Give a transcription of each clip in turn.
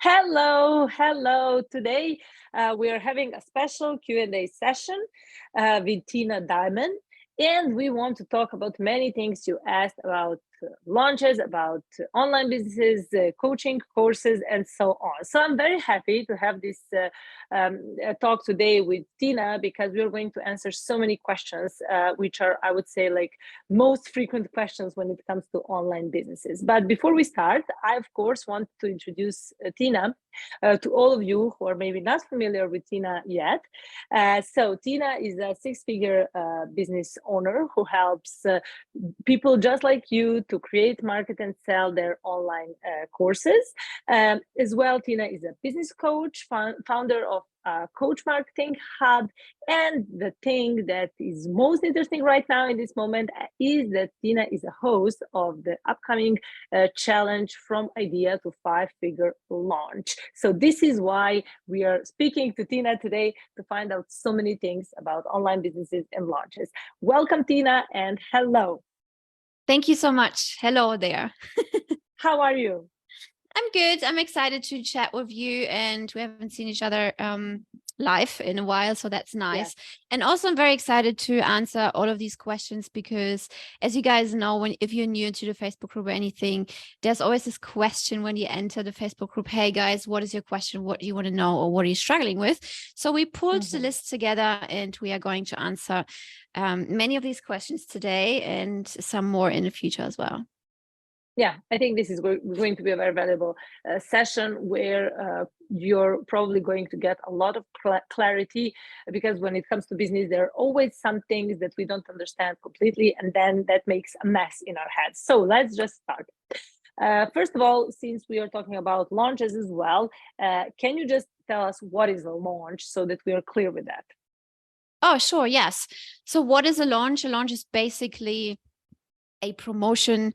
Hello. Today we are having a special Q&A session with Tina Dahmen, and we want to talk about many things you asked about launches, about online businesses, coaching courses, and so on. So I'm very happy to have this talk today with Tina because we're going to answer so many questions, which are, I would say, like most frequent questions when it comes to online businesses. But before we start, I, of course, want to introduce Tina to all of you who are maybe not familiar with Tina yet. So Tina is a six-figure business owner who helps people just like you to create, market, and sell their online courses. As well, Tina is a business coach, founder of Coach Marketing Hub. And the thing that is most interesting right now in this moment is that Tina is a host of the upcoming challenge From Idea to Five-Figure Launch. So this is why we are speaking to Tina today, to find out so many things about online businesses and launches. Welcome, Tina, and hello. Thank you so much. Hello there. How are you? I'm good. I'm excited to chat with you, and we haven't seen each other live in a while, so that's nice. Yeah. And also I'm very excited to answer all of these questions because, as you guys know, if you're new to the Facebook group or anything, there's always this question when you enter the Facebook group: hey guys, what is your question? What do you want to know, or what are you struggling with? So we pulled the list together, and we are going to answer many of these questions today and some more in the future as well. Yeah, I think this is going to be a very valuable session where you're probably going to get a lot of clarity, because when it comes to business, there are always some things that we don't understand completely, and then that makes a mess in our heads. So let's just start. First of all, since we are talking about launches as well, can you just tell us what is a launch so that we are clear with that? Oh, sure. Yes. So what is a launch? A launch is basically a promotion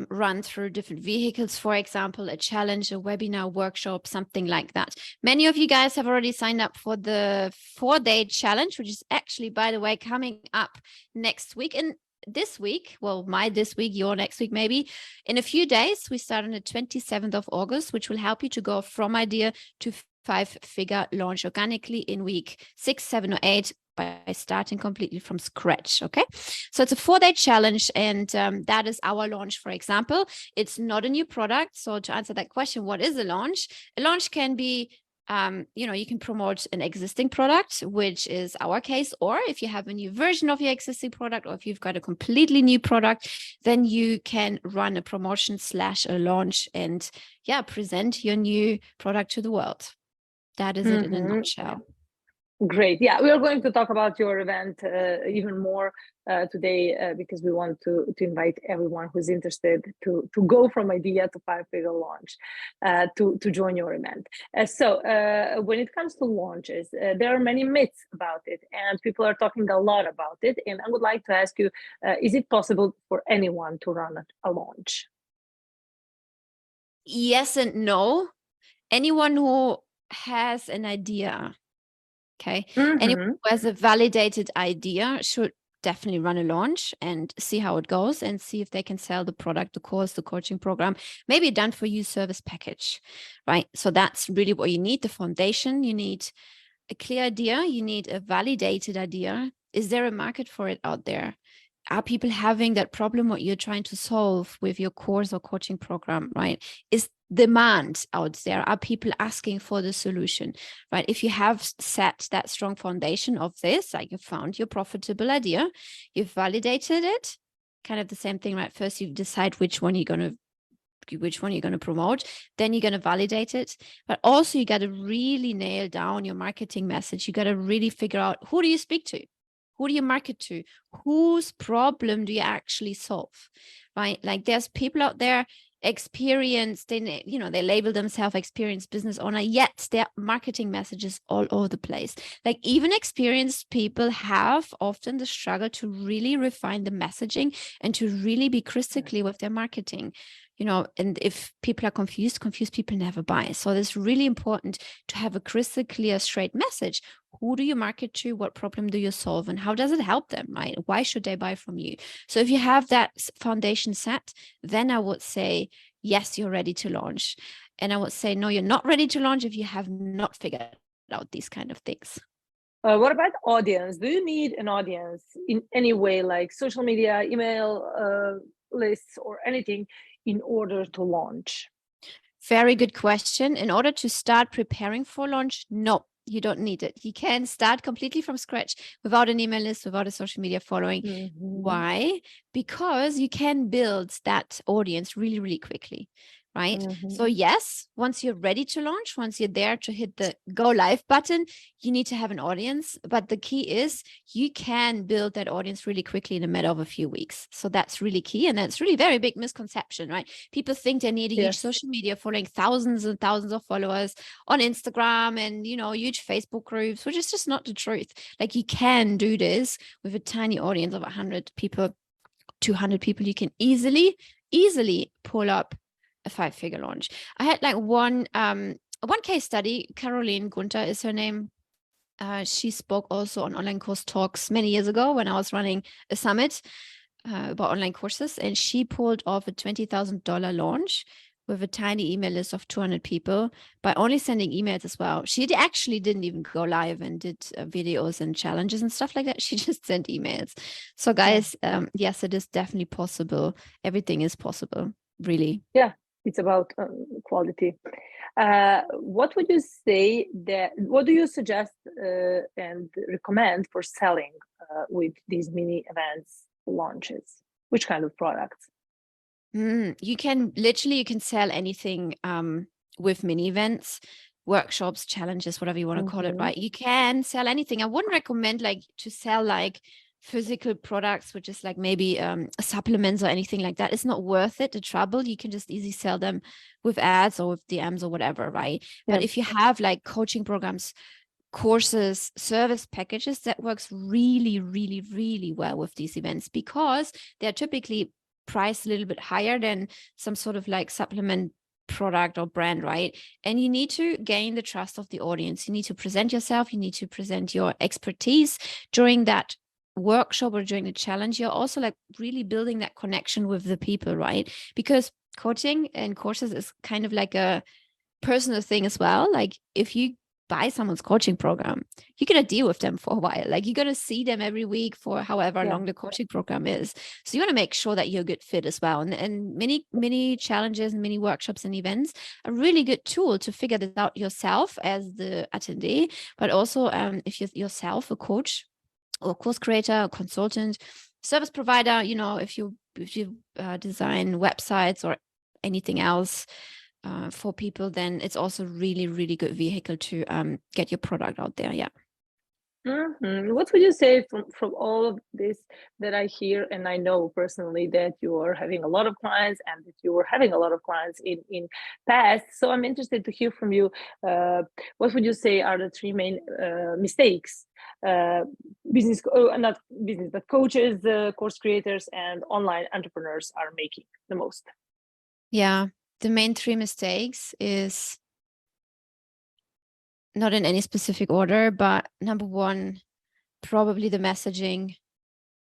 run through different vehicles, for example, a challenge, a webinar, workshop, something like that. Many of you guys have already signed up for the 4-day challenge, which is actually, by the way, coming up next week. And this week, well, this week, your next week, maybe in a few days, we start on the 27th of August, which will help you to go from idea to five-figure launch organically in week 6, 7, or 8 by starting completely from scratch. Okay, so it's a 4-day challenge, and that is our launch. For example, it's not a new product. So to answer that question, what is a launch? A launch can be you can promote an existing product, which is our case, or if you have a new version of your existing product, or if you've got a completely new product, then you can run a promotion / a launch and present your new product to the world. That is it in a nutshell. Great. Yeah, we are going to talk about your event even more today because we want to invite everyone who's interested to go from idea to five-figure launch to join your event. So when it comes to launches, there are many myths about it, and people are talking a lot about it. And I would like to ask you, is it possible for anyone to run a launch? Yes and no. Anyone who has an idea, okay, anyone who has a validated idea should definitely run a launch and see how it goes, and see if they can sell the product, the course, the coaching program, maybe a done for you service package, right? So that's really what you need: the foundation. You need a clear idea. You need a validated idea. Is there a market for it out there? Are people having that problem what you're trying to solve with your course or coaching program, right? Is demand out there? Are people asking for the solution, right? If you have set that strong foundation of this, like you found your profitable idea, you've validated it, kind of the same thing, right? First, you decide which one you're going to promote, then you're going to validate it. But also you got to really nail down your marketing message. You got to really figure out, who do you speak to? Who do you market to? Whose problem do you actually solve, right? Like there's people out there, experienced, they label themselves experienced business owner, yet their marketing messages all over the place. Like even experienced people have often the struggle to really refine the messaging and to really be crystal clear with their marketing. And if people are confused people never buy. So it's really important to have a crystal clear, straight message. Who do you market to? What problem do you solve? And how does it help them, right? Why should they buy from you? So if you have that foundation set, then I would say, yes, you're ready to launch. And I would say, no, you're not ready to launch if you have not figured out these kind of things. What about audience? Do you need an audience in any way, like social media, email lists, or anything in order to launch? Very good question. In order to start preparing for launch, no, you don't need it. You can start completely from scratch without an email list, without a social media following. Why? Because you can build that audience really, really quickly, right? So yes, once you're ready to launch, once you're there to hit the go live button, you need to have an audience. But the key is you can build that audience really quickly in a matter of a few weeks. So that's really key. And that's really very big misconception, right? People think they need a huge social media following, thousands and thousands of followers on Instagram and, huge Facebook groups, which is just not the truth. Like, you can do this with a tiny audience of 100 people, 200 people. You can easily pull up a 5-figure launch. I had like one case study. Caroline Gunther is her name. She spoke also on online course talks many years ago when I was running a summit about online courses, and she pulled off a $20,000 launch with a tiny email list of 200 people by only sending emails as well. She actually didn't even go live and did videos and challenges and stuff like that. She just sent emails. So guys, yes, it is definitely possible. Everything is possible, really. Yeah, it's about quality. What would you say what do you suggest and recommend for selling with these mini events launches? Which kind of products? You can sell anything with mini events, workshops, challenges, whatever you want to call it, right? You can sell anything. I wouldn't recommend to sell physical products, which is maybe supplements or anything like that. It's not worth it, the trouble. You can just easily sell them with ads or with DMs or whatever, right? But if you have coaching programs, courses, service packages, that works really, really, really well with these events, because they're typically priced a little bit higher than some sort of supplement product or brand, right? And you need to gain the trust of the audience. You need to present yourself. You need to present your expertise during that workshop or during the challenge. You're also really building that connection with the people, right? Because coaching and courses is kind of a personal thing as well. If you buy someone's coaching program, you're going to deal with them for a while. You're going to see them every week for however long the coaching program is. So you want to make sure that you're a good fit as well. And many challenges and many workshops and events are a really good tool to figure this out yourself as the attendee, but also if you're yourself a coach or course creator, or consultant, service provider, if you design websites or anything else for people, then it's also really, really good vehicle to get your product out there. Yeah. What would you say from all of this that I hear, and I know personally that you are having a lot of clients and that you were having a lot of clients in past. So I'm interested to hear from you. What would you say are the 3 main mistakes not business, but coaches, course creators, and online entrepreneurs are making the most? Yeah. The main 3 mistakes is not in any specific order, but number 1, probably the messaging.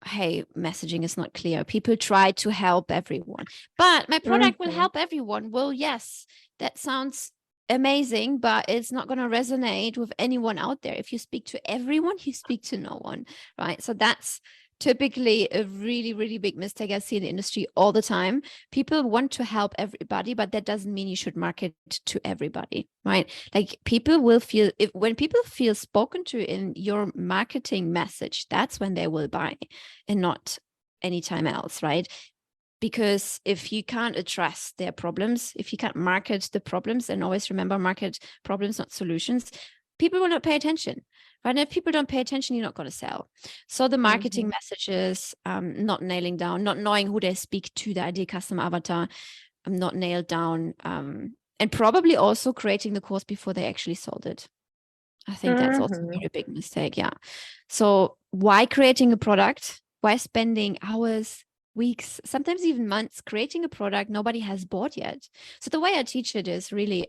Hey, messaging is not clear. People try to help everyone, but my product will help everyone. Well, yes, that sounds amazing, but it's not going to resonate with anyone out there. If you speak to everyone, you speak to no one, right? So that's typically a really, really big mistake I see in the industry all the time. People want to help everybody, but that doesn't mean you should market to everybody, right? People will feel, when people feel spoken to in your marketing message, that's when they will buy, and not anytime else, right? Because if you can't address their problems, if you can't market the problems, and always remember, market problems, not solutions, people will not pay attention. Right? And if people don't pay attention, you're not going to sell. So the marketing messages, not nailing down, not knowing who they speak to, the ideal customer avatar, not nailed down, and probably also creating the course before they actually sold it. I think that's also a very big mistake. Yeah. So why creating a product? Why spending hours, weeks, sometimes even months creating a product nobody has bought yet? So the way I teach it is really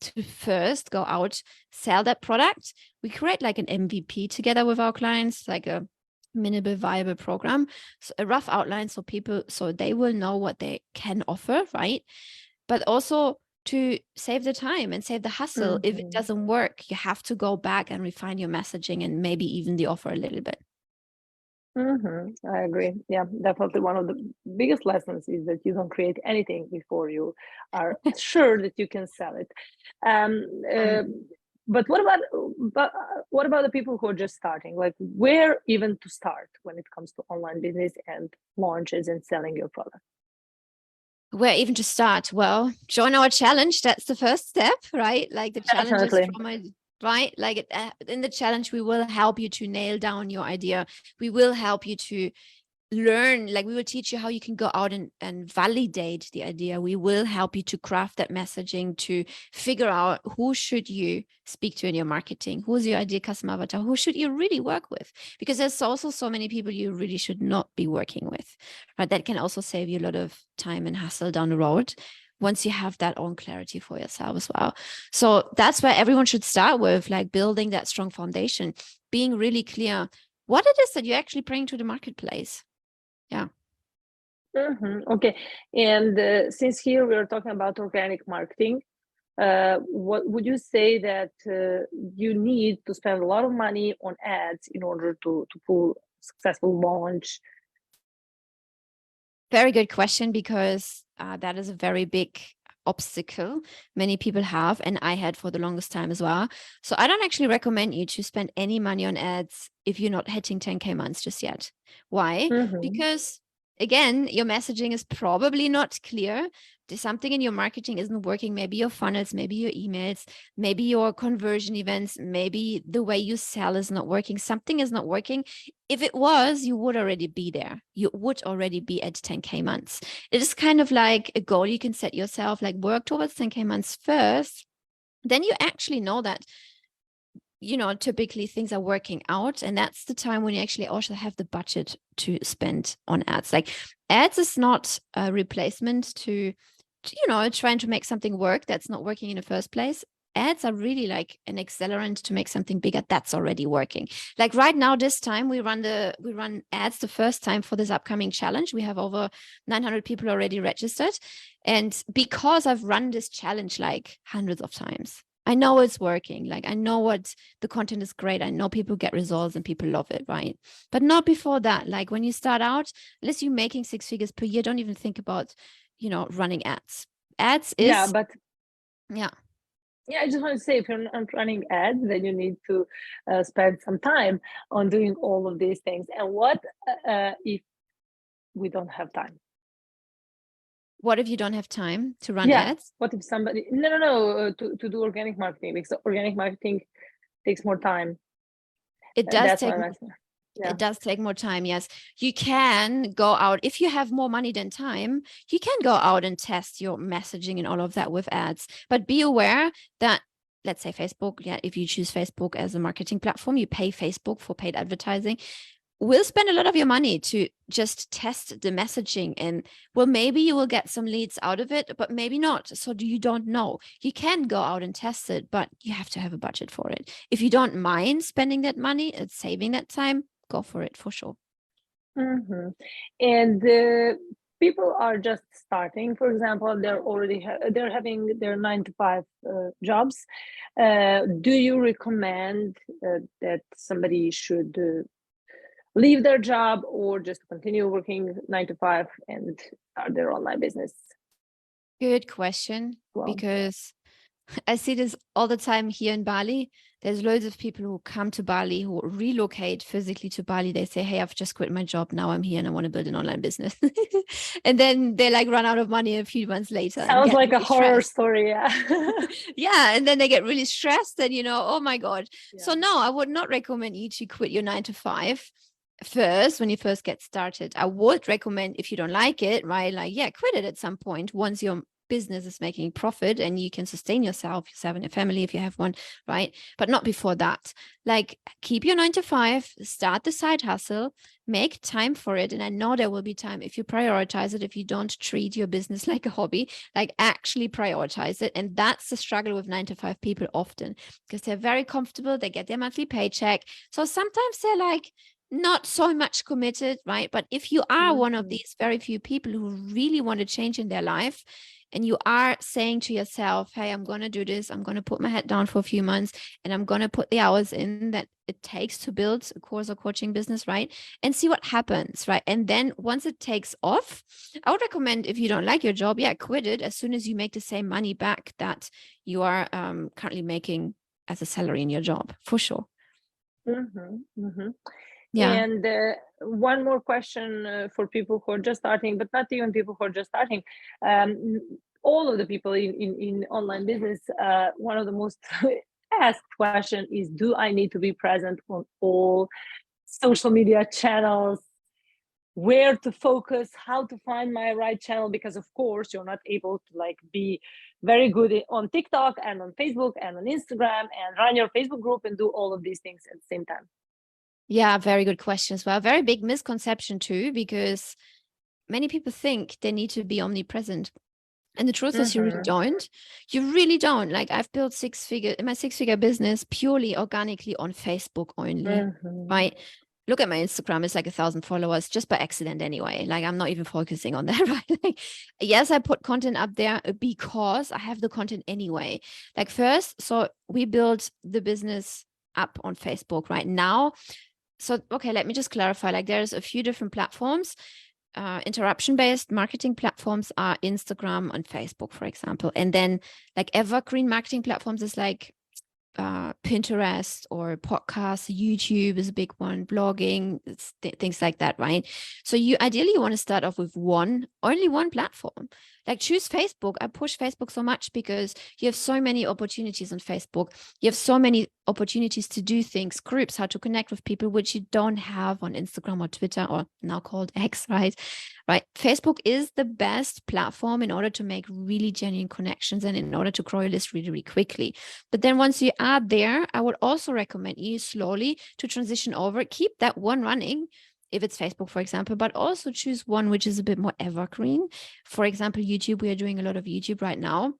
to first go out, sell that product. We create an MVP together with our clients, a minimal viable program, so a rough outline, so they will know what they can offer, right? But also to save the time and save the hassle. If it doesn't work, you have to go back and refine your messaging and maybe even the offer a little bit. I agree. Yeah, definitely one of the biggest lessons is that you don't create anything before you are sure that you can sell it. But what about the people who are just starting? Like, where even to start when it comes to online business and launches and selling your product? Where even to start? Well, join our challenge. That's the first step, right? Like the challenge is right? Like in the challenge, we will help you to nail down your idea. We will help you to learn, like we will teach you how you can go out and validate the idea. We will help you to craft that messaging, to figure out who should you speak to in your marketing, who's your ideal customer avatar, who should you really work with, because there's also so many people you really should not be working with, right? That can also save you a lot of time and hassle down the road once you have that own clarity for yourself as well. So that's where everyone should start with, like building that strong foundation, being really clear what it is that you're actually bringing to the marketplace. Yeah. Okay. And since here we are talking about organic marketing, what would you say that you need to spend a lot of money on ads in order to pull successful launch? Very good question, because that is a very big obstacle many people have, and I had for the longest time as well. So I don't actually recommend you to spend any money on ads if you're not hitting 10K months just yet. Why? Because again, your messaging is probably not clear. Something in your marketing isn't working. Maybe your funnels, maybe your emails, maybe your conversion events, maybe the way you sell is not working. Something is not working. If it was, you would already be there. You would already be at 10K months. It is kind of like a goal you can set yourself, like work towards 10K months first. Then you actually know that, you know, typically things are working out. And that's the time when you actually also have the budget to spend on ads. Like ads is not a replacement to, you know, trying to make something work that's not working in the first place. Ads are really like an accelerant to make something bigger that's already working. Like right now, this time we run ads the first time for this upcoming challenge. We have over 900 people already registered. And because I've run this challenge like hundreds of times, I know it's working. Like I know what the content is great. I know people get results and people love it, right? But not before that. Like when you start out, unless you're making 6 figures per year, don't even think about, you know, running ads. Ads is yeah. I just want to say, if you're not running ads, then you need to spend some time on doing all of these things. And what if we don't have time? What if you don't have time to run ads? What if somebody to do organic marketing, because organic marketing takes more time. It does It does take more time. Yes, you can go out if you have more money than time. You can go out and test your messaging and all of that with ads, but be aware that, let's say Facebook, if you choose Facebook as a marketing platform, you pay Facebook for paid advertising. We'll spend a lot of your money to just test the messaging, and well, maybe you will get some leads out of it, but maybe not. So you don't know. You can go out and test it, but you have to have a budget for it. If you don't mind spending that money and saving that time, go for it for sure. And people are just starting. For example, they're having their 9-to-5 jobs. Do you recommend that somebody should leave their job or just continue working 9-to-5 and start their online business? Good question, because I see this all the time here in Bali. There's loads of people who come to Bali, who relocate physically to Bali. They say, hey, I've just quit my job. Now I'm here and I want to build an online business. And then they like run out of money a few months later. Sounds like really a horror story. Yeah. And then they get really stressed and, you know, oh my God. Yeah. So no, I would not recommend you to quit your 9-to-5 first when you first get started. I would recommend, if you don't like it, right, like, quit it at some point once your business is making profit and you can sustain yourself and your family if you have one, right? But not before that. Like, keep your 9-to-5, start the side hustle, make time for it. And I know there will be time if you prioritize it, if you don't treat your business like a hobby, like actually prioritize it. And that's the struggle with 9-to-5 people often, because they're very comfortable. They get their monthly paycheck. So sometimes they're like, not so much committed, right? But if you are one of these very few people who really want to change in their life, and you are saying to yourself, hey, I'm going to do this, I'm going to put my head down for a few months, and I'm going to put the hours in that it takes to build a course or coaching business, right? And see what happens, right? And then once it takes off, I would recommend, if you don't like your job, quit it as soon as you make the same money back that you are currently making as a salary in your job, for sure. Yeah. And one more question for people who are just starting, but not even people who are just starting. All of the people in online business, one of the most asked question is, do I need to be present on all social media channels? Where to focus, how to find my right channel? Because of course you're not able to like be very good on TikTok and on Facebook and on Instagram and run your Facebook group and do all of these things at the same time. Yeah, very good question as well. Very big misconception too, because many people think they need to be omnipresent. And the truth is you really don't. You really don't. Like, I've built my six-figure business purely organically on Facebook only, right? Look at my Instagram, it's like 1,000 followers just by accident anyway. Like, I'm not even focusing on that, right? Like, yes, I put content up there because I have the content anyway. Like, first, so we built the business up on Facebook right now. So, okay, let me just clarify. Like, there's a few different platforms. Interruption-based marketing platforms are Instagram and Facebook, for example. And then like evergreen marketing platforms is like Pinterest or podcasts, YouTube is a big one, blogging, things like that, right? So you ideally want to start off with only one platform. Like, choose Facebook. I push Facebook so much because you have so many opportunities on Facebook. You have so many opportunities to do things, groups, how to connect with people, which you don't have on Instagram or Twitter, or now called X, right? Right. Facebook is the best platform in order to make really genuine connections and in order to grow your list really, really quickly. But then once you are there, I would also recommend you slowly to transition over, keep that one running, if it's Facebook, for example, but also choose one which is a bit more evergreen. For example, YouTube, we are doing a lot of YouTube right now.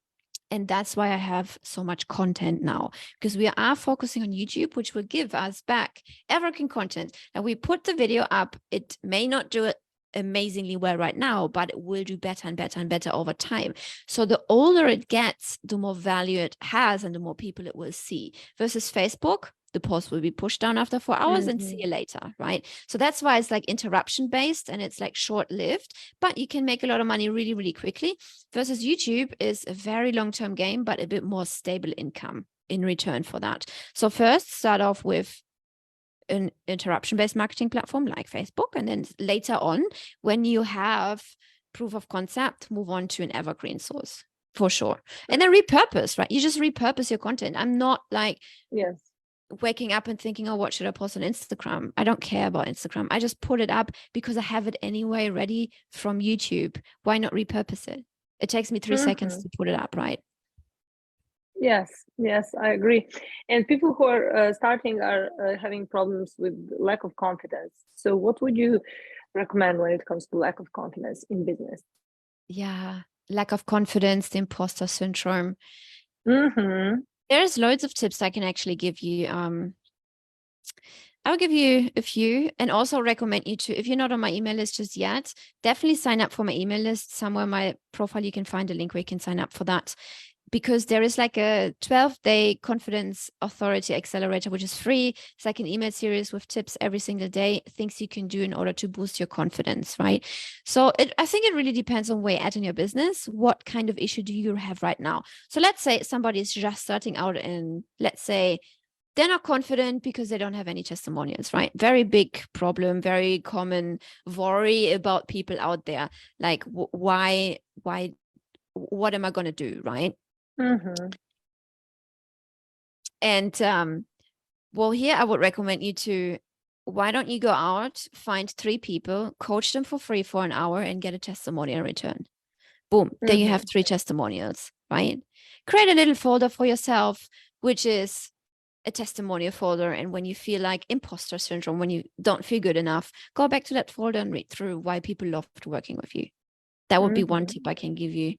And that's why I have so much content now, because we are focusing on YouTube, which will give us back evergreen content. And we put the video up. It may not do it amazingly well right now, but it will do better and better and better over time. So the older it gets, the more value it has and the more people it will see. Versus Facebook, the post will be pushed down after 4 hours and see you later, right? So that's why it's like interruption based and it's like short-lived, but you can make a lot of money really, really quickly. Versus YouTube is a very long-term game, but a bit more stable income in return for that. So first, start off with an interruption-based marketing platform like Facebook, and then later on, when you have proof of concept, move on to an evergreen source for sure. And then repurpose, right? You just repurpose your content. I'm not like waking up and thinking, oh, what should I post on Instagram? I don't care about Instagram. I just put it up because I have it anyway ready from YouTube. Why not repurpose it? It takes me 3 seconds to put it up, right? Yes, I agree. And people who are starting are having problems with lack of confidence. So what would you recommend when it comes to lack of confidence in business? Yeah, lack of confidence, the imposter syndrome. There's loads of tips I can actually give you. I'll give you a few, and also recommend you to, if you're not on my email list just yet, definitely sign up for my email list. Somewhere in my profile, you can find a link where you can sign up for that. Because there is like a 12-day confidence authority accelerator, which is free. It's like an email series with tips every single day, things you can do in order to boost your confidence, right? So I think it really depends on where you're at in your business. What kind of issue do you have right now? So let's say somebody is just starting out and let's say they're not confident because they don't have any testimonials, right? Very big problem, very common worry about people out there. Like, why, what am I going to do, right? And well, here I would recommend you to, why don't you go out, find 3 people, coach them for free for an hour and get a testimonial in return. Boom. Then you have 3 testimonials, right? Create a little folder for yourself, which is a testimonial folder. And when you feel like imposter syndrome, when you don't feel good enough, go back to that folder and read through why people loved working with you. That would be one tip I can give you.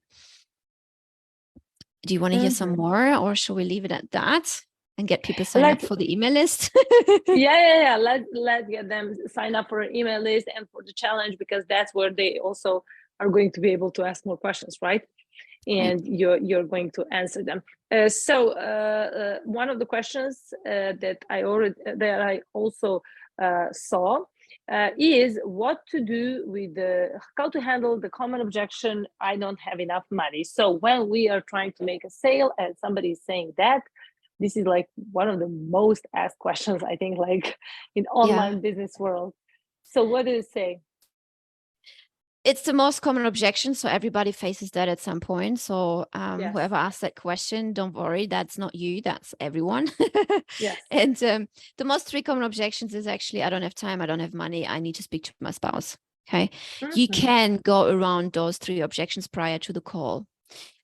Do you want to hear some more, or should we leave it at that and get people signed up for the email list? Yeah. Let's get them sign up for an email list and for the challenge, because that's where they also are going to be able to ask more questions, right? and you're going to answer them. So one of the questions that I also saw is what to do with how to handle the common objection, I don't have enough money. So when we are trying to make a sale and somebody is saying that, this is like one of the most asked questions, I think, like in online business world. So what do you say? It's the most common objection. So everybody faces that at some point. So whoever asked that question, don't worry, that's not you, that's everyone. Yes. And the most three common objections is actually, I don't have time, I don't have money, I need to speak to my spouse. Okay. You can go around those three objections prior to the call.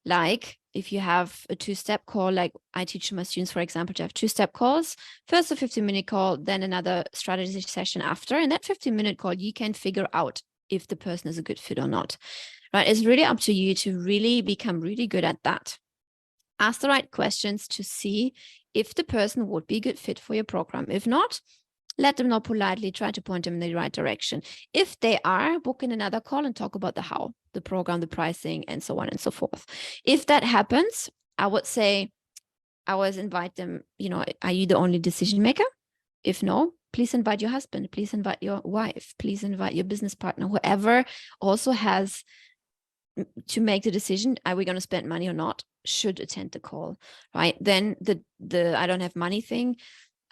Like if you have a two-step call, like I teach my students, for example, to have two-step calls, first a 15-minute call, then another strategy session after. And that 15-minute call, you can figure out if the person is a good fit or not, right? It's really up to you to really become really good at that. Ask the right questions to see if the person would be a good fit for your program. If not, let them know politely, try to point them in the right direction. If they are, book in another call and talk about the how, the program, the pricing, and so on and so forth. If that happens, I would say, I always invite them, are you the only decision maker? If no, please invite your husband, please invite your wife, please invite your business partner, whoever also has to make the decision, are we going to spend money or not, should attend the call, right? Then the I don't have money thing,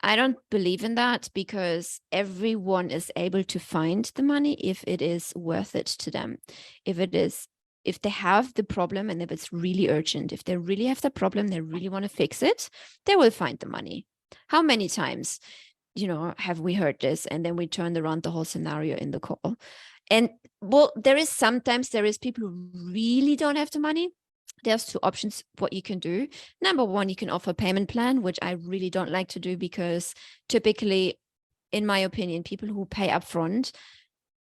I don't believe in that, because everyone is able to find the money if it is worth it to them. If they have the problem and if it's really urgent, if they really have the problem, they really want to fix it, they will find the money. How many times, have we heard this? And then we turned around the whole scenario in the call. And well, sometimes there is people who really don't have the money. There's two options what you can do. Number one, you can offer a payment plan, which I really don't like to do, because typically, in my opinion, people who pay upfront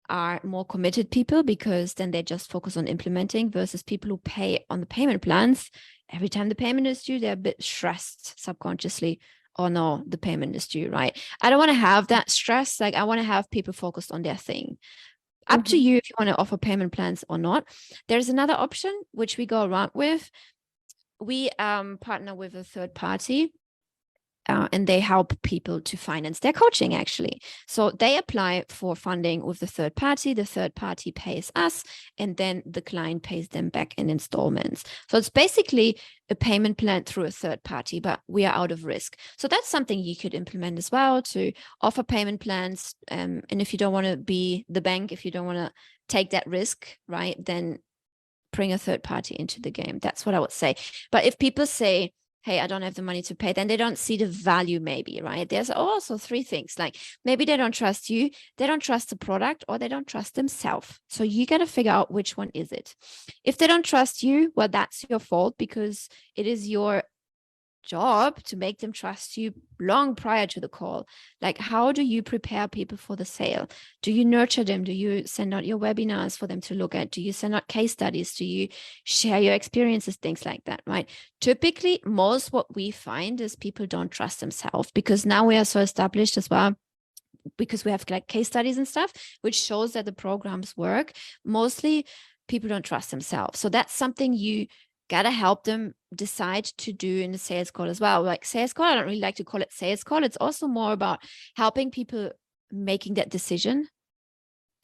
are more committed people, because then they just focus on implementing, versus people who pay on the payment plans. Every time the payment is due, they're a bit stressed subconsciously. Oh no, the payment is due, right? I don't want to have that stress. Like, I want to have people focused on their thing. Up to you if you want to offer payment plans or not. There's another option which we go around with. We partner with a third party, and they help people to finance their coaching, actually. So they apply for funding with the third party pays us, and then the client pays them back in installments. So it's basically a payment plan through a third party, but we are out of risk. So that's something you could implement as well, to offer payment plans. And if you don't want to be the bank, if you don't want to take that risk, right, then bring a third party into the game. That's what I would say. But if people say, hey, I don't have the money to pay, then they don't see the value, maybe, right? There's also three things. Like, maybe they don't trust you, they don't trust the product, or they don't trust themselves. So you got to figure out which one is it. If they don't trust you, well, that's your fault, because it is your job to make them trust you long prior to the call. Like, how do you prepare people for the sale? Do you nurture them? Do you send out your webinars for them to look at? Do you send out case studies? Do you share your experiences? Things like that, right? Typically, most what we find is people don't trust themselves, because now we are so established as well, because we have like case studies and stuff, which shows that the programs work. Mostly people don't trust themselves. So that's something you got to help them decide to do in the sales call as well. Like, sales call, I don't really like to call it sales call. It's also more about helping people making that decision.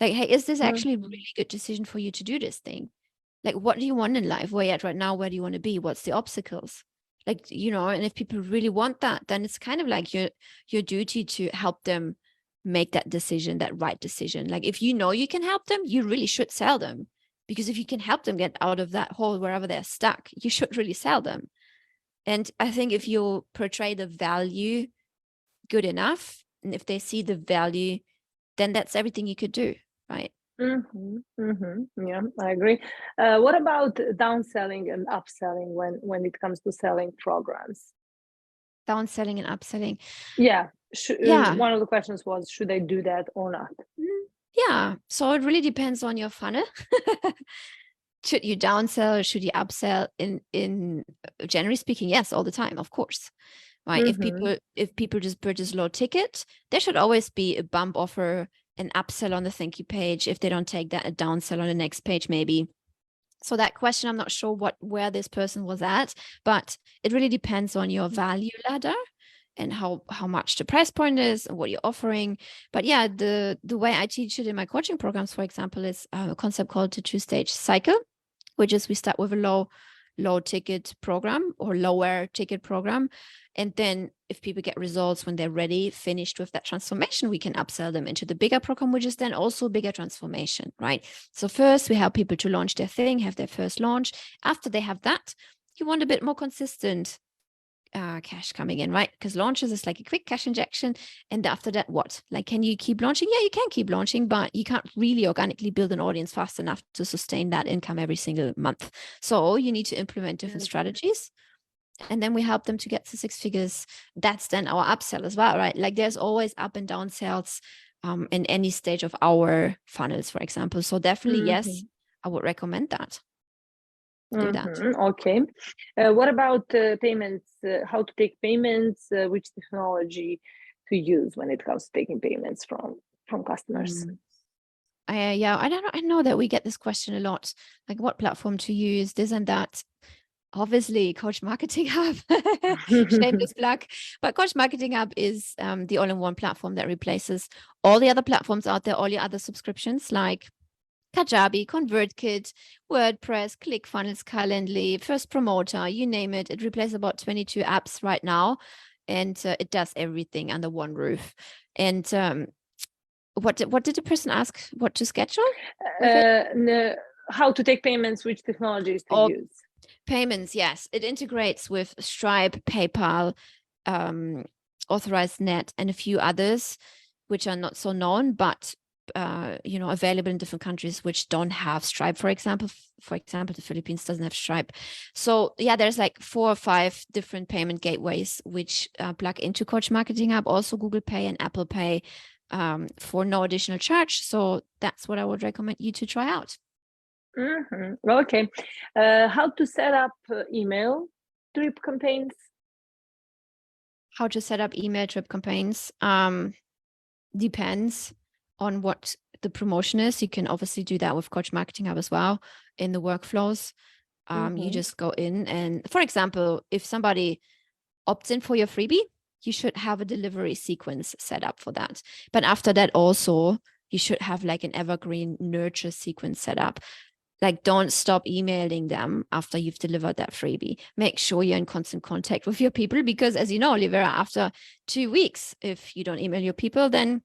Like, hey, is this actually a really good decision for you to do this thing? Like, what do you want in life? Where you're at right now? Where do you want to be? What's the obstacles? Like, and if people really want that, then it's kind of like your duty to help them make that decision, that right decision. Like, if you can help them, you really should sell them. Because if you can help them get out of that hole wherever they're stuck, you should really sell them. And I think if you portray the value good enough, and if they see the value, then that's everything you could do, right? Yeah, I agree. What about downselling and upselling when it comes to selling programs? Downselling and upselling. Yeah. One of the questions was, should I do that or not? Yeah. So it really depends on your funnel. Should you downsell or should you upsell? In generally speaking, yes, all the time, of course. Right. If people just purchase low ticket, there should always be a bump offer, an upsell on the thank you page. If they don't take that, a downsell on the next page, maybe. So that question, I'm not sure where this person was at, but it really depends on your value ladder and how much the price point is and what you're offering. But yeah, the way I teach it in my coaching programs, for example, is a concept called the 2-stage cycle, which is we start with a low ticket program or lower ticket program. And then if people get results when they're ready, finished with that transformation, we can upsell them into the bigger program, which is then also bigger transformation, right? So first we help people to launch their thing, have their first launch. After they have that, you want a bit more consistent cash coming in, right? Because launches is like a quick cash injection. And after that, what? Like, can you keep launching? Yeah, you can keep launching, but you can't really organically build an audience fast enough to sustain that income every single month. So you need to implement different strategies. And then we help them to get to 6 figures. That's then our upsell as well, right? Like there's always up and down sales in any stage of our funnels, for example. So definitely, yes, I would recommend that. Do that. Okay. What about payments? How to take payments? Which technology to use when it comes to taking payments from customers? Yeah, I don't know. I know that we get this question a lot, like what platform to use, this and that. Obviously, Coach Marketing Hub, shameless plug. But Coach Marketing Hub is the all-in-one platform that replaces all the other platforms out there, all your other subscriptions like Kajabi, ConvertKit, WordPress, ClickFunnels, Calendly, First Promoter, you name it. It replaces about 22 apps right now, and it does everything under one roof. And what did the person ask? What to schedule? No, how to take payments? Which technologies to use? Payments, yes. It integrates with Stripe, PayPal, Authorized Net, and a few others, which are not so known, but available in different countries which don't have Stripe, for example. For example, the Philippines doesn't have Stripe. So yeah, there's like 4 or 5 different payment gateways which plug into Coach Marketing Hub, also Google Pay and Apple Pay for no additional charge. So that's what I would recommend you to try out. Okay. How to set up email drip campaigns? How to set up email drip campaigns depends on what the promotion is. You can obviously do that with Coach Marketing Hub as well in the workflows. You just go in and, for example, if somebody opts in for your freebie, you should have a delivery sequence set up for that. But after that also, you should have like an evergreen nurture sequence set up. Like, don't stop emailing them after you've delivered that freebie. Make sure you're in constant contact with your people, because as you know, Olivera, after 2 weeks, if you don't email your people, then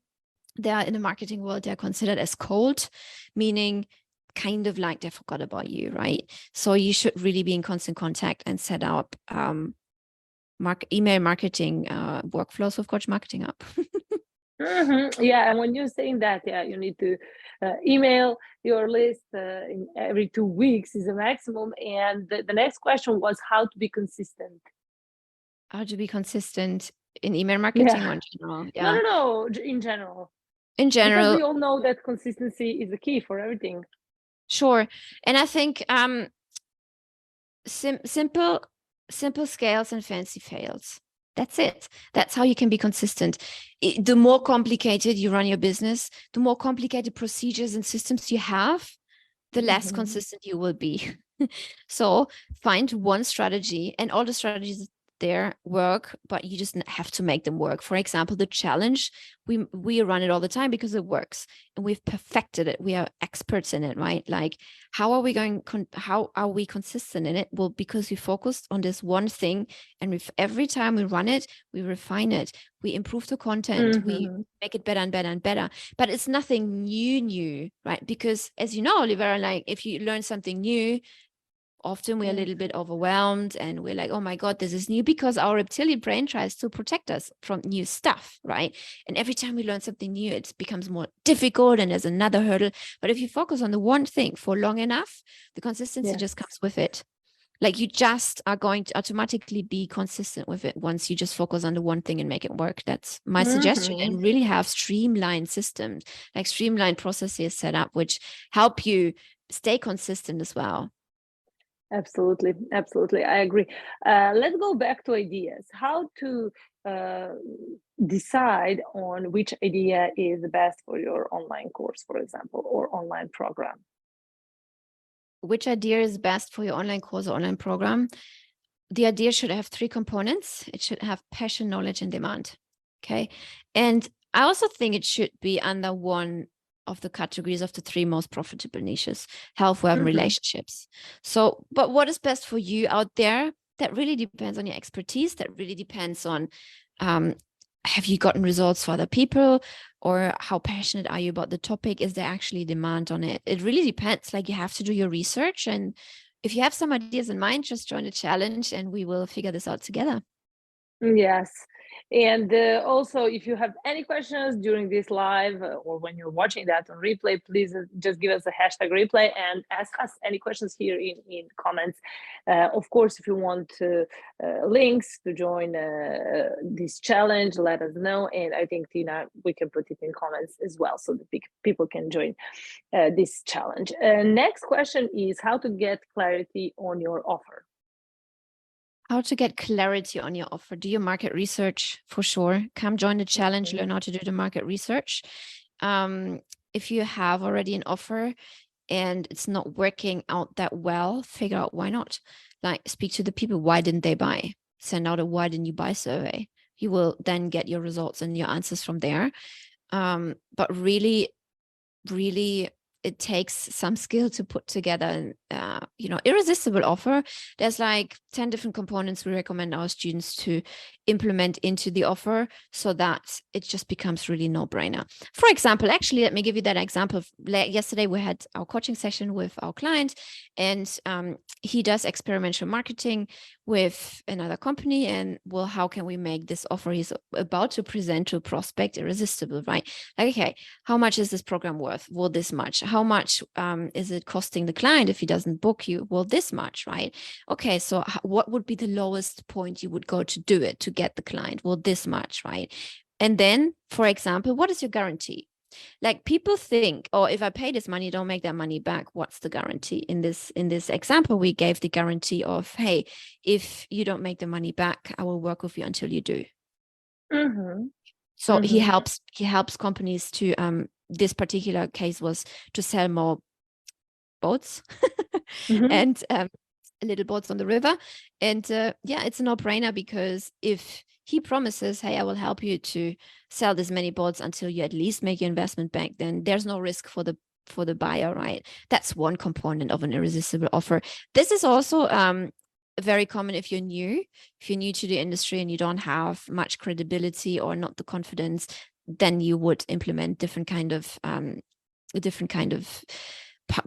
they are in the marketing world, they're considered as cold, meaning kind of like they forgot about you, right? So you should really be in constant contact and set up email marketing workflows with Coach Marketing Hub. Yeah, and when you're saying that, yeah, you need to email your list in every 2 weeks is a maximum. And the next question was how to be consistent. How to be consistent in email marketing or in general? Yeah. No, in general. In general. Because we all know that consistency is the key for everything. Sure. And I think simple scales and fancy fails. That's it. That's how you can be consistent. The more complicated you run your business, the more complicated procedures and systems you have, the less consistent you will be. So find one strategy, and all the strategies there work, but you just have to make them work. For example, the challenge, we run it all the time because it works and we've perfected it. We are experts in it, right? Like, how are we consistent in it? Well, because we focused on this one thing, and every time we run it, we refine it, we improve the content, we make it better and better and better. But it's nothing new, right? Because as you know, Olivera, like if you learn something new, often we're a little bit overwhelmed and we're like, oh my God, this is new, because our reptilian brain tries to protect us from new stuff, right? And every time we learn something new, it becomes more difficult and there's another hurdle. But if you focus on the one thing for long enough, the consistency just comes with it. Like, you just are going to automatically be consistent with it once you just focus on the one thing and make it work. That's my suggestion. And really have streamlined systems, like streamlined processes set up, which help you stay consistent as well. Absolutely. I agree. Let's go back to ideas. How to decide on which idea is the best for your online course, for example, or online program? which idea is best for your online course or online program, the idea should have 3 components. It should have passion, knowledge, and demand. Okay. And I also think it should be under one of the categories of the 3 most profitable niches: health, web, and relationships. So, but what is best for you out there? That really depends on your expertise. That really depends on, have you gotten results for other people, or how passionate are you about the topic? Is there actually demand on it? It really depends. Like, you have to do your research, and if you have some ideas in mind, just join the challenge and we will figure this out together. Yes. And also, if you have any questions during this live or when you're watching that on replay, please just give us a hashtag replay and ask us any questions here in comments. Of course, if you want links to join this challenge, let us know. And I think, Tina, we can put it in comments as well so that people can join this challenge. Next question is how to get clarity on your offer. How to get clarity on your offer. Do your market research for sure. Come join the challenge, learn how to do the market research. If you have already an offer and it's not working out that well, figure out why not. Like, speak to the people. Why didn't they buy? Send out a why didn't you buy survey. You will then get your results and your answers from there. But really, it takes some skill to put together an irresistible offer. There's like 10 different components we recommend our students to implement into the offer so that it just becomes really no-brainer. For example, actually, let me give you that example. Yesterday, we had our coaching session with our client, and he does experiential marketing with another company. And well, how can we make this offer he's about to present to a prospect irresistible, right? Like, okay, how much is this program worth? Well, this much. How much is it costing the client if he doesn't book you? Well, this much, right? Okay, so what would be the lowest point you would go to do it to get the client? Well, this much, right? And then, for example, what is your guarantee? Like, people think, oh, if I pay this money, don't make that money back. What's the guarantee? In this example, we gave the guarantee of, hey, if you don't make the money back, I will work with you until you do. So he helps companies to this particular case was to sell more boats and little boats on the river. And it's a no-brainer, because if he promises, hey, I will help you to sell this many boats until you at least make your investment back, then there's no risk for the buyer, right? That's one component of an irresistible offer. This is also very common if you're new to the industry and you don't have much credibility or not the confidence. Then you would implement different kind of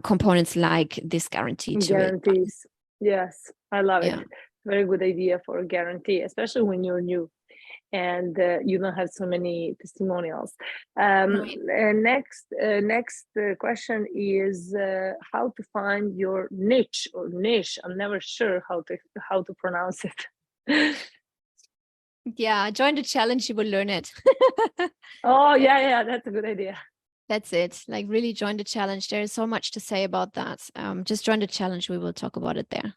components like this guarantee to guarantees. it. Yes, I love it. Very good idea for a guarantee, especially when you're new and you don't have so many testimonials. And next question is how to find your niche or niche. I'm never sure how to pronounce it. Yeah, join the challenge, you will learn it. Oh, yeah, that's a good idea. That's it. Like, really join the challenge. There is so much to say about that. Just join the challenge. We will talk about it there.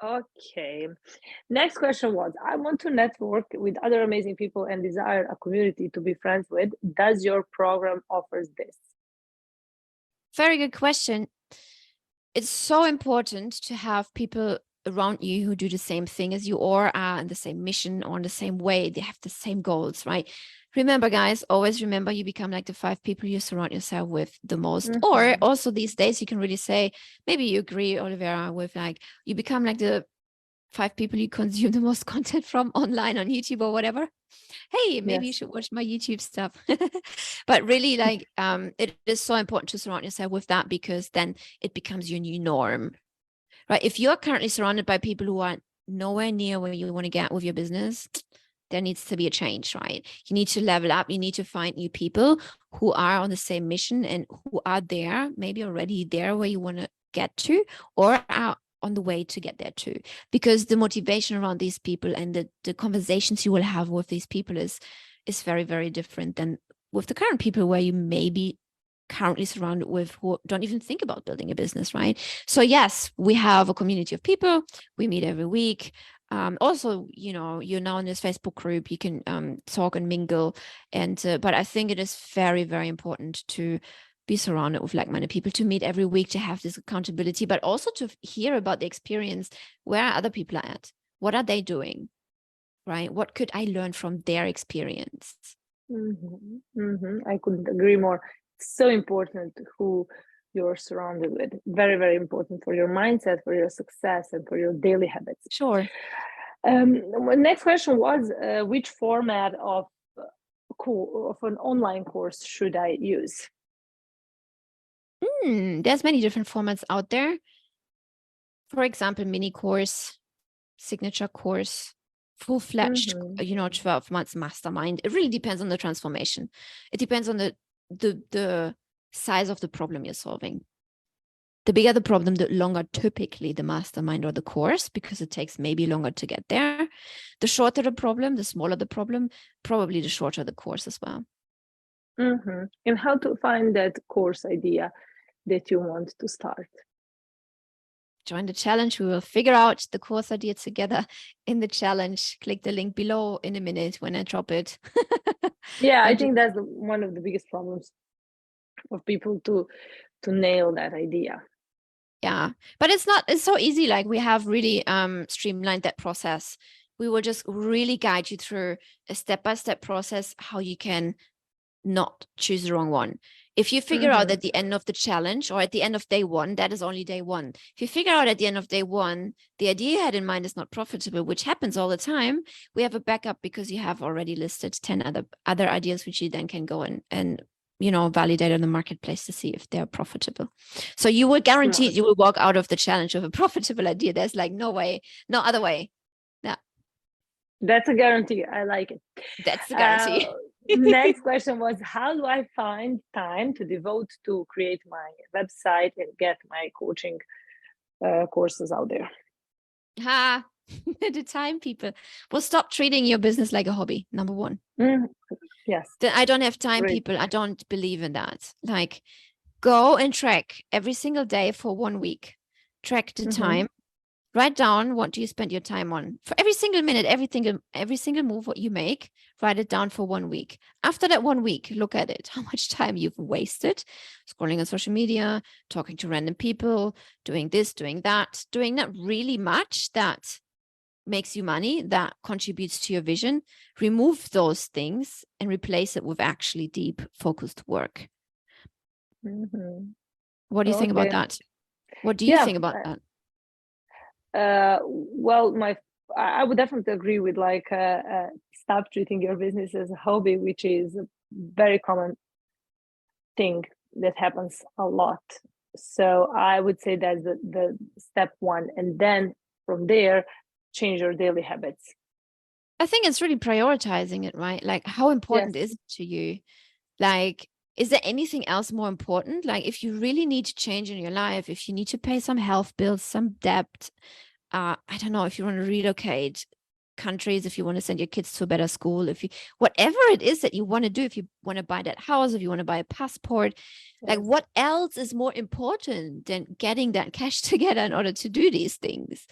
Okay. Next question was, I want to network with other amazing people and desire a community to be friends with. Does your program offers this? Very good question. It's so important to have people around you who do the same thing as you, or are in the same mission or in the same way. They have the same goals, right? Remember, guys, always remember, you become like the 5 people you surround yourself with the most. Or also these days, you can really say, maybe you agree, Olivera, with like, you become like the 5 people you consume the most content from online on YouTube or whatever. Hey, maybe you should watch my YouTube stuff. But really, like, it is so important to surround yourself with that, because then it becomes your new norm, right? If you're currently surrounded by people who are nowhere near where you want to get with your business, there needs to be a change, right? You need to level up. You need to find new people who are on the same mission and who are there, maybe already there where you want to get to, or are on the way to get there too. Because the motivation around these people and the conversations you will have with these people is very, very different than with the current people where you may be currently surrounded with who don't even think about building a business, right? So yes, we have a community of people. We meet every week. Also, you're now in this Facebook group, you can talk and mingle. And but I think it is very, very important to be surrounded with like-minded people, to meet every week, to have this accountability, but also to hear about the experience. Where other people are at? What are they doing? Right? What could I learn from their experience? I couldn't agree more. It's so important who you're surrounded with. Very, very important for your mindset, for your success, and for your daily habits. Sure. My next question was, which format of an online course should I use? There's many different formats out there. For example, mini course, signature course, full-fledged, 12 months mastermind. It really depends on the transformation. It depends on the size of the problem you're solving. The bigger the problem, the longer typically the mastermind or the course, because it takes maybe longer to get there. The shorter the problem, the smaller the problem, probably the shorter the course as well. And how to find that course idea that you want to start? Join the challenge. We will figure out the course idea together in the challenge. Click the link below in a minute when I drop it. Yeah, I think that's one of the biggest problems of people to nail that idea. Yeah, but it's so easy. Like, we have really streamlined that process. We will just really guide you through a step-by-step process, how you can not choose the wrong one. If you figure out at the end of the challenge or at the end of day one, that is only day one. If you figure out at the end of day one, the idea you had in mind is not profitable, which happens all the time, we have a backup because you have already listed 10 other ideas, which you then can go and validate on the marketplace to see if they're profitable. So you will guarantee you will walk out of the challenge with a profitable idea. There's like no way, no other way. Yeah. That's a guarantee. I like it. That's the guarantee. Next question was, how do I find time to devote to create my website and get my coaching courses out there? The time, people. Well, stop treating your business like a hobby, number one. Yes. I don't have time, people. I don't believe in that. Like, go and track every single day for 1 week. Track the time. Write down, what do you spend your time on? For every single minute, every single move what you make, write it down for 1 week. After that 1 week, look at it. How much time you've wasted scrolling on social media, talking to random people, doing this, doing that, doing not really much that makes you money, that contributes to your vision. Remove those things and replace it with actually deep, focused work. What do you think about that? What do you think about that? Well, I would definitely agree with stop treating your business as a hobby, which is a very common thing that happens a lot. So I would say that's the step one, and then from there, change your daily habits. I think it's really prioritizing it, right? Like, how important is it to you? Like, is there anything else more important? Like, if you really need to change in your life, if you need to pay some health bills, some debt, I don't know, if you want to relocate countries, if you want to send your kids to a better school, whatever it is that you want to do, if you want to buy that house, if you want to buy a passport, like, what else is more important than getting that cash together in order to do these things?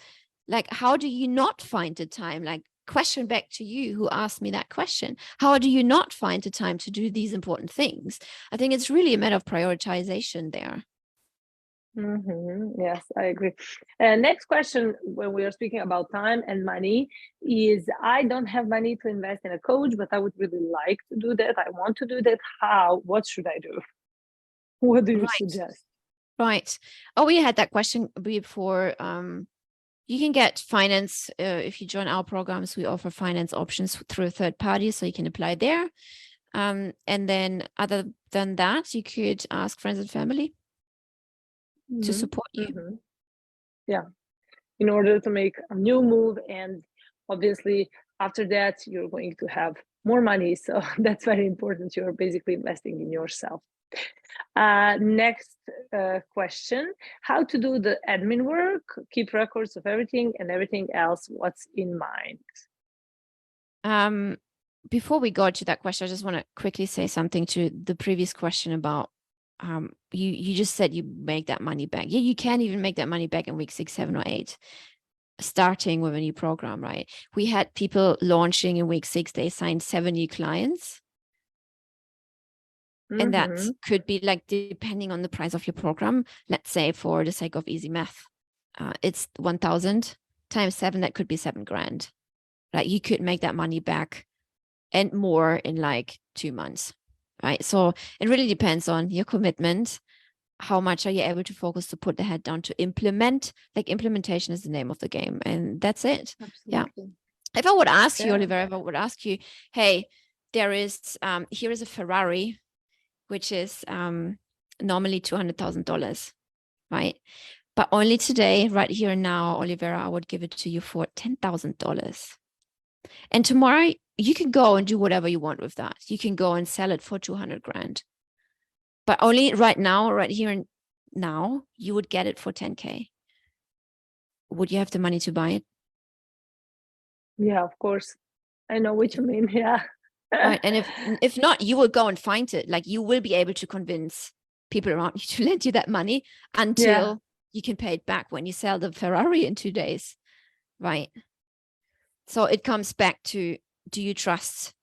Like, how do you not find the time? Like, question back to you who asked me that question. How do you not find the time to do these important things? I think it's really a matter of prioritization there. Yes, I agree. Next question, when we are speaking about time and money, is I don't have money to invest in a coach, but I would really like to do that. I want to do that. What should I do? What do you suggest? Right. Oh, we had that question before. You can get finance if you join our programs. We offer finance options through a third party, so you can apply there. And then other than that, you could ask friends and family to support you. Yeah, in order to make a new move, and obviously after that you're going to have more money, so that's very important. You're basically investing in yourself. Next question, how to do the admin work, keep records of everything, and everything else, what's in mind? Before we go to that question, I just want to quickly say something to the previous question about you just said you make that money back. Yeah, you can even make that money back in week 6, 7, or 8, starting with a new program, right? We had people launching in week 6, they signed 7 new clients. And that could be like, depending on the price of your program, let's say for the sake of easy math, it's 1,000 times 7, that could be 7 grand. Like you could make that money back and more in like 2 months, right? So it really depends on your commitment. How much are you able to focus to put the head down to implement? Like implementation is the name of the game, and that's it. Absolutely. Yeah. If I would ask you, Olivera, if I would ask you, hey, there is here is a Ferrari, which is normally $200,000, right? But only today, right here and now, Olivera, I would give it to you for $10,000. And tomorrow you can go and do whatever you want with that. You can go and sell it for 200 grand. But only right now, right here and now, you would get it for 10K. Would you have the money to buy it? Yeah, of course. I know what you mean. Yeah. Right. And if not, you will go and find it. Like you will be able to convince people around you to lend you that money until you can pay it back when you sell the Ferrari in 2 days. Right. So it comes back to, do you trust?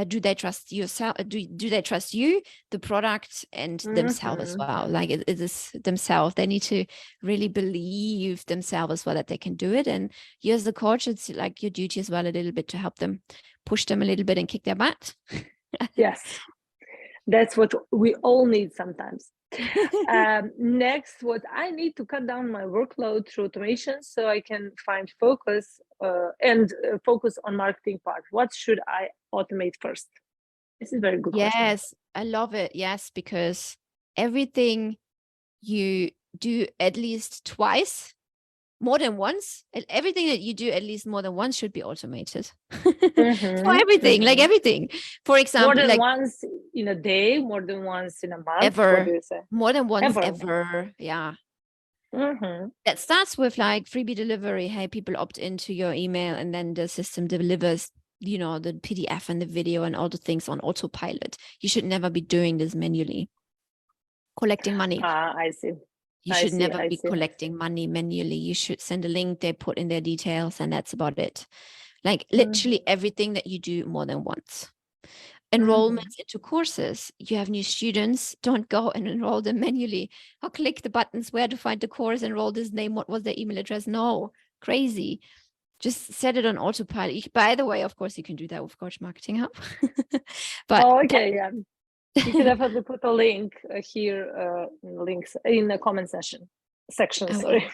Do they trust yourself? Do they trust you, the product, and themselves as well? Like it is themselves. They need to really believe themselves as well that they can do it. And you as the coach, it's like your duty as well a little bit to help them, push them a little bit and kick their butt. Yes, that's what we all need sometimes. Next, what I need to cut down my workload through automation so I can find focus and focus on marketing part. What should I automate first? This is a very good question. Yes, I love it. Yes, because everything you do at least twice, more than once, everything that you do at least more than once should be automated. For everything, like everything. For example, more than like once in a day, more than once in a month. Ever. What do you say? More than once ever. Yeah. That starts with like freebie delivery. Hey, people opt into your email and then the system delivers, you know, the PDF and the video and all the things on autopilot. You should never be doing this manually. Collecting money. I see. You should never be collecting money manually. You should send a link, they put in their details, and that's about it. Like literally everything that you do more than once. Enrollments into courses. You have new students, don't go and enroll them manually or click the buttons where to find the course, enroll this name, what was their email address. No, crazy. Just set it on autopilot. By the way, of course, you can do that with Coach Marketing Hub. But yeah. You can definitely put a link here, links in the comment section. Sorry.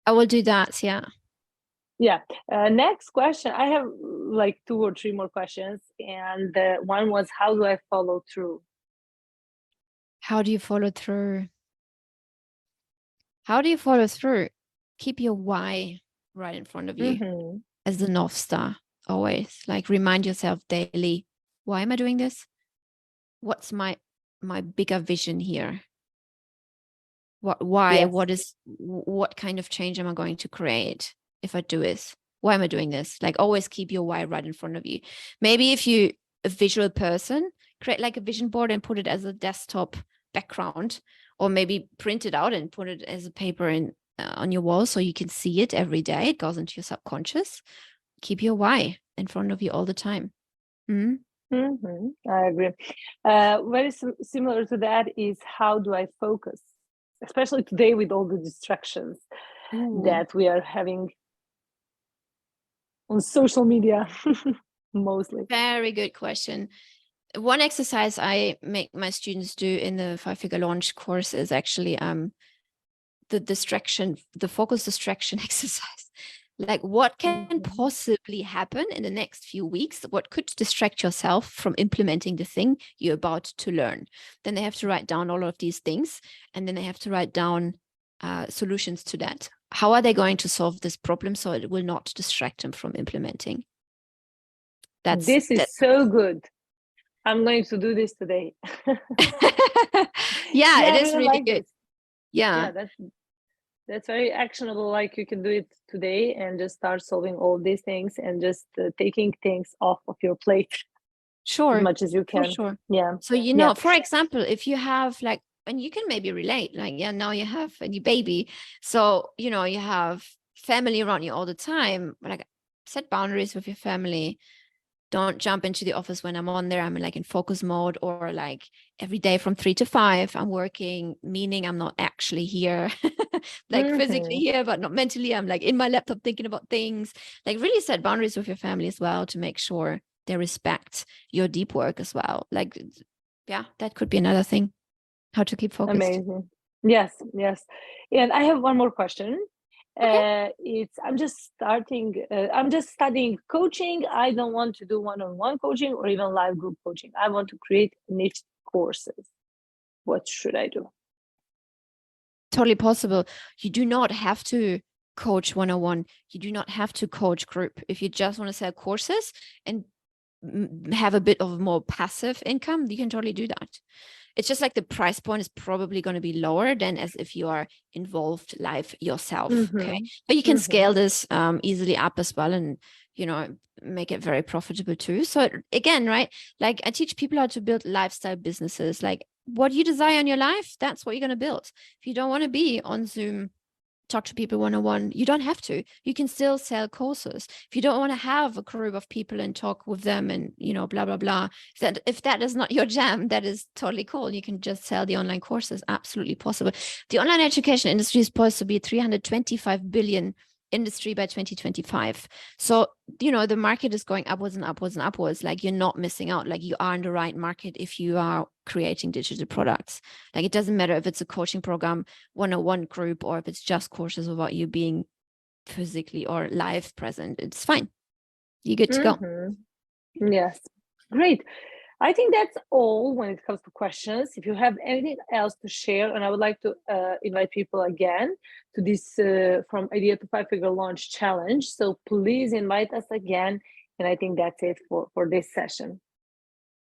I will do that. Yeah. Yeah. Next question. I have like 2 or 3 more questions. And one was, how do I follow through? How do you follow through? How do you follow through? Keep your why right in front of you as the North Star. Always like remind yourself daily, why am I doing this? What's my bigger vision here? Why? Yes. What kind of change am I going to create if I do this? Why am I doing this? Like always keep your why right in front of you. Maybe if you're a visual person, create like a vision board and put it as a desktop background, or maybe print it out and put it as a paper on your wall so you can see it every day. It goes into your subconscious. Keep your why in front of you all the time. I agree. Very similar to that is, how do I focus? Especially today with all the distractions that we are having on social media, mostly. Very good question. One exercise I make my students do in the 5-figure launch course is actually the focus distraction exercise. Like what can possibly happen in the next few weeks? What could distract yourself from implementing the thing you're about to learn? Then they have to write down all of these things, and then they have to write down solutions to that. How are they going to solve this problem so it will not distract them from implementing? This is so good. I'm going to do this today. Yeah, it is really like good. Yeah, that's very actionable. Like you can do it today and just start solving all these things and just taking things off of your plate. Sure, as much as you can. Sure. Yeah. So you know, for example, if you have like, and you can maybe relate, like now you have a new baby, so you know you have family around you all the time. Like set boundaries with your family. Don't jump into the office when I'm on there. I'm like in focus mode, or like every day from 3 to 5, I'm working, meaning I'm not actually here, like physically here, but not mentally. I'm like in my laptop thinking about things. Like really set boundaries with your family as well to make sure they respect your deep work as well. Like, yeah, that could be another thing, how to keep focused. Amazing. Yes, yes. And I have one more question. Okay. I'm just studying coaching. I don't want to do one-on-one coaching or even live group coaching. I want to create niche courses. What should I do? Totally possible. You do not have to coach one-on-one. You do not have to coach group. If you just want to sell courses and have a bit of more passive income, you can totally do that. It's just like the price point is probably going to be lower than as if you are involved live yourself. Okay. But you can scale this easily up as well, and, you know, make it very profitable too. So again, right, like I teach people how to build lifestyle businesses. Like what you desire in your life, that's what you're going to build. If you don't want to be on Zoom, talk to people one-on-one, you don't have to. You can still sell courses. If you don't want to have a group of people and talk with them and, you know, blah, blah, blah, if that is not your jam, that is totally cool. You can just sell the online courses. Absolutely possible. The online education industry is supposed to be 325 billion industry by 2025. So, you know, the market is going upwards and upwards and upwards. Like you're not missing out. Like you are in the right market if you are creating digital products. Like it doesn't matter if it's a coaching program, one-on-one group, or if it's just courses about you being physically or live present. It's fine. You're good to go. Yes, great. I think that's all when it comes to questions. If you have anything else to share, and I would like to invite people again to this From Idea to 5-Figure Launch Challenge. So please invite us again. And I think that's it for this session.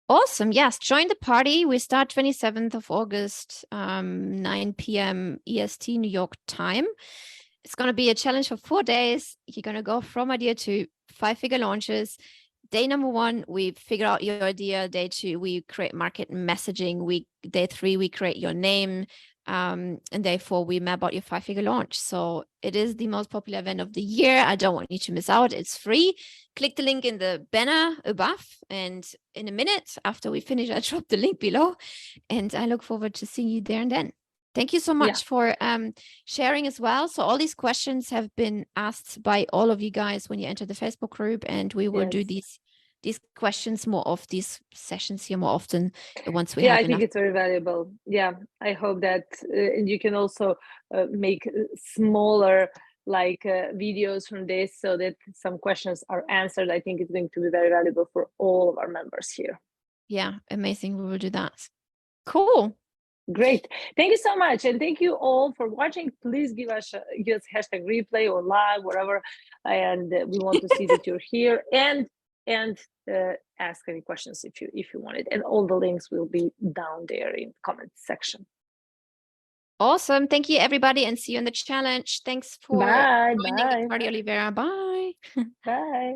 Awesome. Yes. Join the party. We start 27th of August, 9 p.m. EST, New York time. It's going to be a challenge for 4 days. You're going to go from idea to 5-figure launches. Day number 1, we figure out your idea. Day 2, we create market messaging. Day 3, we create your name. And day 4, we map out your 5-figure launch. So it is the most popular event of the year. I don't want you to miss out. It's free. Click the link in the banner above. And in a minute after we finish, I'll drop the link below. And I look forward to seeing you there and then. Thank you so much for sharing as well. So all these questions have been asked by all of you guys when you enter the Facebook group, and we will do these questions more of these sessions here more often once we have I think it's very valuable. Yeah, I hope that you can also make smaller videos from this so that some questions are answered. I think it's going to be very valuable for all of our members here. Yeah, amazing. We will do that. Cool. Great. Thank you so much. And thank you all for watching. Please give us hashtag replay or live, whatever. And we want to see that you're here and ask any questions if you want it. And all the links will be down there in the comment section. Awesome. Thank you, everybody. And see you in the challenge. Thanks for joining the party, Olivera. Bye. Bye.